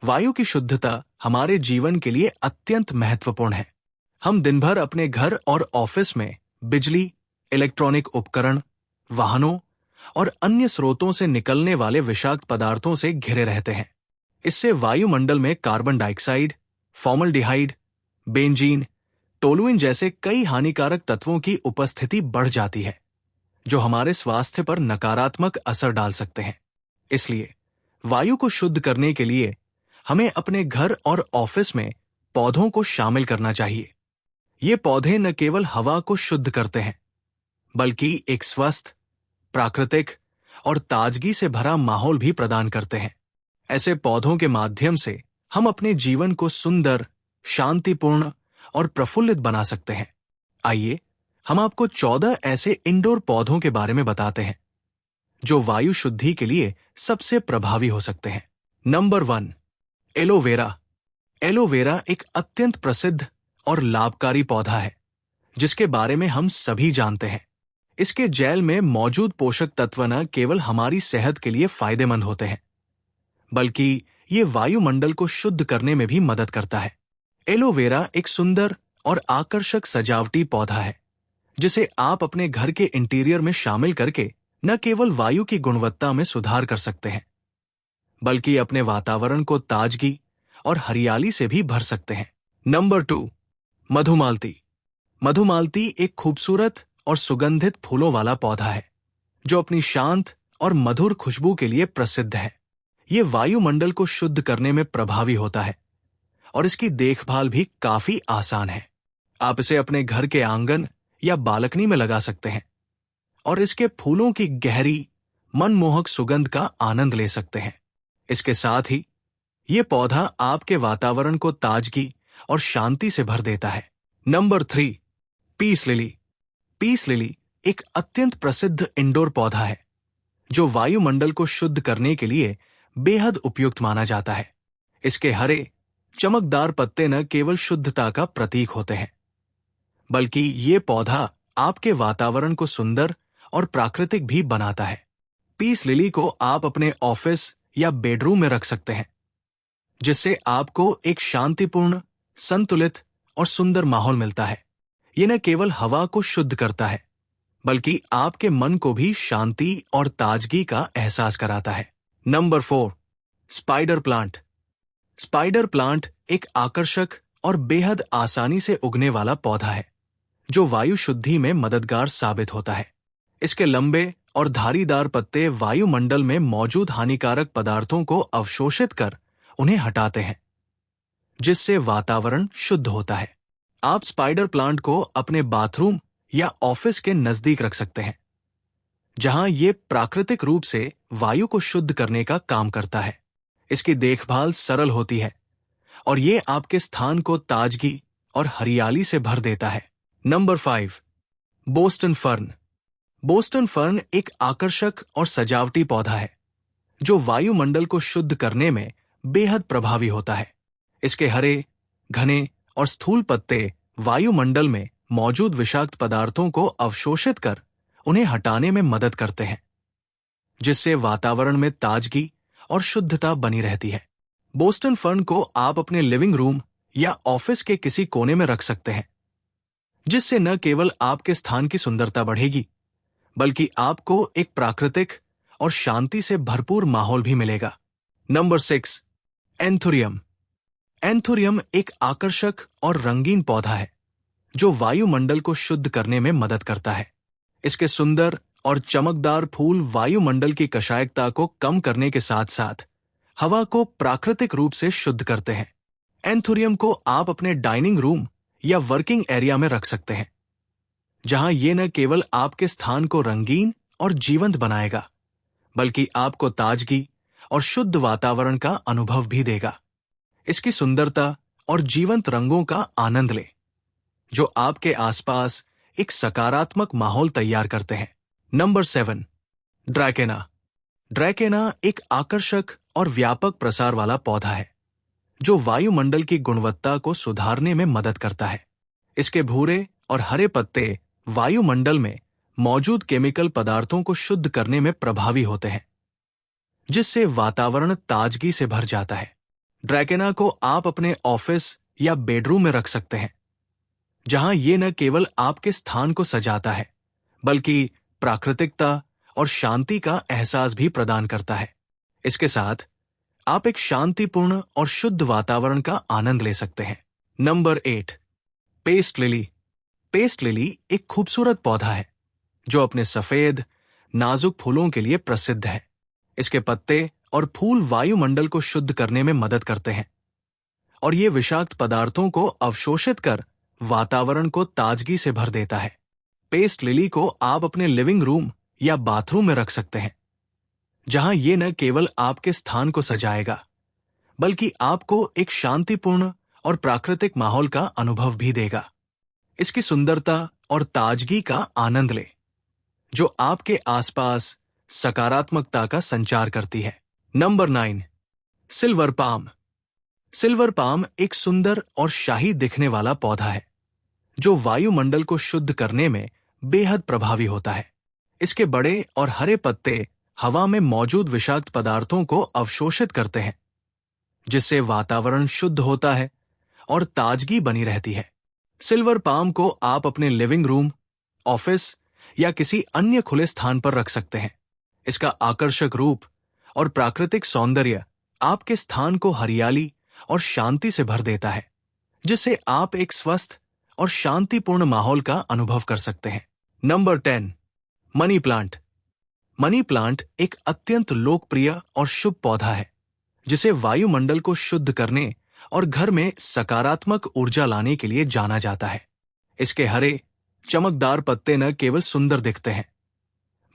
वायु की शुद्धता हमारे जीवन के लिए अत्यंत महत्वपूर्ण है। हम दिन भर अपने घर और ऑफिस में बिजली, इलेक्ट्रॉनिक उपकरण, वाहनों और अन्य स्रोतों से निकलने वाले विषाक्त पदार्थों से घिरे रहते हैं। इससे वायुमंडल में carbon dioxide, formaldehyde, benzene, toluene जैसे कई हानिकारक तत्वों की उपस्थिति बढ़ जाती है, जो हमारे स्वास्थ्य पर नकारात्मक असर डाल सकते हैं। इसलिए वायु को शुद्ध करने के लिए हमें अपने घर और ऑफिस में पौधों को शामिल करना चाहिए। ये पौधे न केवल हवा को शुद्ध करते हैं, बल्कि एक स्वस्थ, प्राकृतिक और ताजगी से भरा माहौल भी प्रदान करते हैं। ऐसे पौधों के माध्यम से हम अपने जीवन को सुंदर, शांतिपूर्ण और प्रफुल्लित बना सकते हैं। आइए हम आपको 14 ऐसे इंडोर पौधों के बारे में बताते हैं जो वायु शुद्धि के लिए सबसे प्रभावी हो सकते हैं। Number 1, aloe vera. एलोवेरा एक अत्यंत प्रसिद्ध और लाभकारी पौधा है, जिसके बारे में हम सभी जानते हैं। इसके जेल में मौजूद पोषक तत्व न केवल हमारी सेहत के लिए फायदेमंद होते हैं, बल्कि ये वायुमंडल को शुद्ध करने में भी मदद करता है। एलोवेरा एक सुंदर और आकर्षक सजावटी पौधा है, जिसे आप अपने घर के इंटीरियर में शामिल करके न केवल वायु की गुणवत्ता में सुधार कर सकते हैं, बल्कि अपने वातावरण को ताजगी और हरियाली से भी भर सकते हैं। नंबर 2, मधुमालती। मधुमालती एक खूबसूरत और सुगंधित फूलों वाला पौधा है, जो अपनी शांत और मधुर खुशबू के लिए प्रसिद्ध है। ये वायुमंडल को शुद्ध करने में प्रभावी होता है और इसकी देखभाल भी काफी आसान है। आप इसे अपने घर के आंगन या बालकनी में लगा सकते हैं और इसके फूलों की गहरी, मनमोहक सुगंध का आनंद ले सकते हैं। इसके साथ ही ये पौधा आपके वातावरण को ताजगी और शांति से भर देता है। Number 3, peace lily. Peace lily एक अत्यंत प्रसिद्ध इंडोर पौधा है, जो वायुमंडल को शुद्ध करने के लिए बेहद उपयुक्त माना जाता है। इसके हरे, चमकदार पत्ते न केवल शुद्धता का प्रतीक होते हैं, बल्कि ये पौधा आपके वातावरण को सुंदर और प्राकृतिक भी बनाता है। पीस लिली को आप अपने ऑफिस या बेडरूम में रख सकते हैं, जिससे आपको एक शांतिपूर्ण, संतुलित और सुंदर माहौल मिलता है। ये न केवल हवा को शुद्ध करता है, बल्कि आपके मन को भी शांति और ताजगी का एहसास कराता है। Number 4, spider plant. Spider plant एक आकर्षक और बेहद आसानी से उगने वाला पौधा है, जो वायु शुद्धि में मददगार साबित होता है। इसके लंबे और धारीदार पत्ते वायुमंडल में मौजूद हानिकारक पदार्थों को अवशोषित कर उन्हें हटाते हैं, जिससे वातावरण शुद्ध होता है। आप स्पाइडर प्लांट को अपने बाथरूम या ऑफिस के नजदीक रख सकते हैं, जहां ये प्राकृतिक रूप से वायु को शुद्ध करने का काम करता है। इसकी देखभाल सरल होती है और ये आपके स्थान को ताजगी और हरियाली से भर देता है। Number 5, Boston fern. Boston fern एक आकर्षक और सजावटी पौधा है, जो वायुमंडल को शुद्ध करने में बेहद प्रभावी होता है। इसके हरे, घने और स्थूल पत्ते वायुमंडल में मौजूद विषाक्त पदार्थों को अवशोषित कर उन्हें हटाने में मदद करते हैं, जिससे वातावरण में ताजगी और शुद्धता बनी रहती है। बोस्टन फर्न को आप अपने लिविंग रूम या ऑफिस के किसी कोने में रख सकते हैं, जिससे न केवल आपके स्थान की सुंदरता बढ़ेगी, बल्कि आपको एक प्राकृतिक और शांति से भरपूर माहौल भी मिलेगा। Number 6, anthurium. एंथुरियम एक आकर्षक और रंगीन पौधा है, जो वायुमंडल को शुद्ध करने में मदद करता है। इसके सुंदर और चमकदार फूल वायुमंडल की कषायकता को कम करने के साथ साथ हवा को प्राकृतिक रूप से शुद्ध करते हैं। एंथुरियम को आप अपने डाइनिंग रूम या वर्किंग एरिया में रख सकते हैं, जहां ये न केवल आपके स्थान को रंगीन और जीवंत बनाएगा, बल्कि आपको ताजगी और शुद्ध वातावरण का अनुभव भी देगा। इसकी सुंदरता और जीवंत रंगों का आनंद लें, जो आपके आसपास एक सकारात्मक माहौल तैयार करते हैं। Number 7, dracaena. ड्रैकेना एक आकर्षक और व्यापक प्रसार वाला पौधा है, जो वायुमंडल की गुणवत्ता को सुधारने में मदद करता है। इसके भूरे और हरे पत्ते वायुमंडल में मौजूद केमिकल पदार्थों को शुद्ध करने में प्रभावी होते हैं, जिससे वातावरण ताजगी से भर जाता है। ड्रैकेना को आप अपने ऑफिस या बेडरूम में रख सकते हैं, जहां ये न केवल आपके स्थान को सजाता है, बल्कि प्राकृतिकता और शांति का एहसास भी प्रदान करता है। इसके साथ आप एक शांतिपूर्ण और शुद्ध वातावरण का आनंद ले सकते हैं। Number 8, paste lily. Paste lily एक खूबसूरत पौधा है जो अपने सफेद, नाजुक फूलों के लिए प्रसिद्ध है। इसके पत्ते और फूल वायुमंडल को शुद्ध करने में मदद करते हैं और ये विषाक्त पदार्थों को अवशोषित कर वातावरण को ताजगी से भर देता है। पेस्ट लिली को आप अपने लिविंग रूम या बाथरूम में रख सकते हैं, जहां ये न केवल आपके स्थान को सजाएगा, बल्कि आपको एक शांतिपूर्ण और प्राकृतिक माहौल का अनुभव भी देगा। इसकी सुंदरता और ताजगी का आनंद ले, जो आपके आसपास सकारात्मकता का संचार करती है। Number 9, silver palm. Silver palm एक सुंदर और शाही दिखने वाला पौधा है जो वायुमंडल को शुद्ध करने में बेहद प्रभावी होता है। इसके बड़े और हरे पत्ते हवा में मौजूद विषाक्त पदार्थों को अवशोषित करते हैं, जिससे वातावरण शुद्ध होता है और ताजगी बनी रहती है। सिल्वर पाम को आप अपने लिविंग रूम, ऑफिस या किसी अन्य खुले स्थान पर रख सकते हैं। इसका आकर्षक रूप और प्राकृतिक सौंदर्य आपके स्थान को हरियाली और शांति से भर देता है, जिससे आप एक स्वस्थ और शांतिपूर्ण माहौल का अनुभव कर सकते हैं। Number 10, money plant. Money plant एक अत्यंत लोकप्रिय और शुभ पौधा है जिसे वायुमंडल को शुद्ध करने और घर में सकारात्मक ऊर्जा लाने के लिए जाना जाता है। इसके हरे, चमकदार पत्ते न केवल सुंदर दिखते हैं,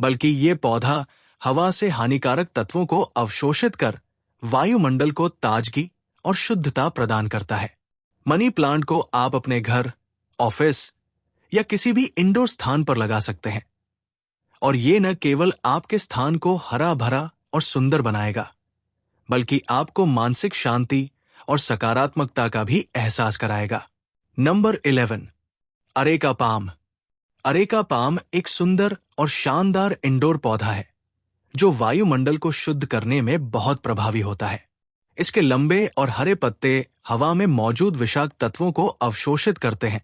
बल्कि ये पौधा हवा से हानिकारक तत्वों को अवशोषित कर वायुमंडल को ताजगी और शुद्धता प्रदान करता है। मनी प्लांट को आप अपने घर, ऑफिस या किसी भी इंडोर स्थान पर लगा सकते हैं और ये न केवल आपके स्थान को हरा भरा और सुंदर बनाएगा, बल्कि आपको मानसिक शांति और सकारात्मकता का भी एहसास कराएगा। Number 11, areca palm. Areca palm एक सुंदर और शानदार इंडोर पौधा है जो वायुमंडल को शुद्ध करने में बहुत प्रभावी होता है। इसके लंबे और हरे पत्ते हवा में मौजूद विषाक्त तत्वों को अवशोषित करते हैं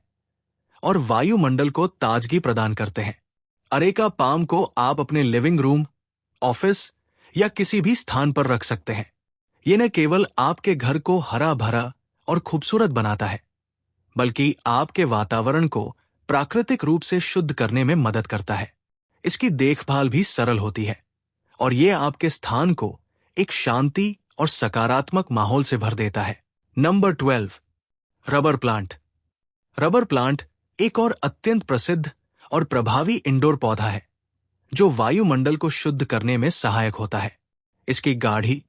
और वायुमंडल को ताजगी प्रदान करते हैं। अरेका पाम को आप अपने लिविंग रूम, ऑफिस या किसी भी स्थान पर रख सकते हैं। ये न केवल आपके घर को हरा भरा और खूबसूरत बनाता है, बल्कि आपके वातावरण को प्राकृतिक रूप से शुद्ध करने में मदद करता है। इसकी देखभाल भी सरल होती है और ये आपके स्थान को एक शांति और सकारात्मक माहौल से भर देता है। Number 12, rubber plant. Rubber plant एक और अत्यंत प्रसिद्ध और प्रभावी इंडोर पौधा है जो वायुमंडल को शुद्ध करने में सहायक होता है। इसकी गाढ़ी,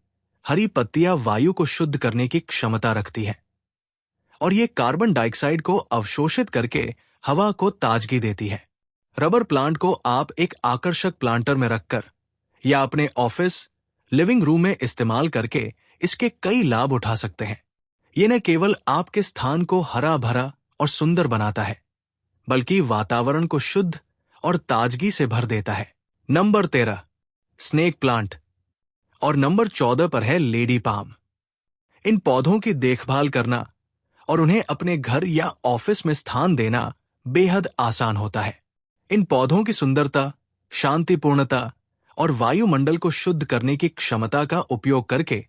हरी पत्तियां वायु को शुद्ध करने की क्षमता रखती है और ये कार्बन डाइऑक्साइड को अवशोषित करके हवा को ताजगी देती है। रबर प्लांट को आप एक आकर्षक प्लांटर में रखकर या अपने ऑफिस, लिविंग रूम में इस्तेमाल करके इसके कई लाभ उठा सकते हैं। ये न केवल आपके स्थान को हरा भरा और सुंदर बनाता है, बल्कि वातावरण को शुद्ध और ताजगी से भर देता है। Number 13, snake plant. और नंबर 14 पर है लेडी पाम। इन पौधों की देखभाल करना और उन्हें अपने घर या ऑफिस में स्थान देना बेहद आसान होता है। इन पौधों की सुंदरता, शांतिपूर्णता और वायुमंडल को शुद्ध करने की क्षमता का उपयोग करके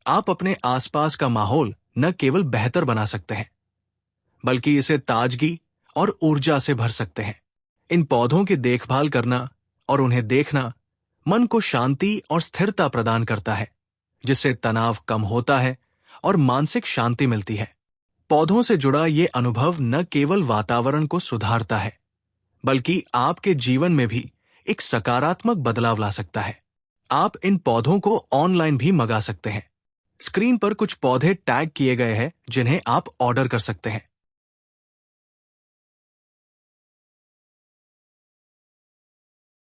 आप अपने आसपास का माहौल न केवल बेहतर बना सकते हैं, बल्कि इसे ताजगी और ऊर्जा से भर सकते हैं। इन पौधों की देखभाल करना और उन्हें देखना मन को शांति और स्थिरता प्रदान करता है, जिससे तनाव कम होता है और मानसिक शांति मिलती है। पौधों से जुड़ा ये अनुभव न केवल वातावरण को सुधारता है, बल्कि आपके जीवन में भी एक सकारात्मक बदलाव ला सकता है। आप इन पौधों को ऑनलाइन भी मंगा सकते हैं। स्क्रीन पर कुछ पौधे टैग किए गए हैं जिन्हें आप ऑर्डर कर सकते हैं।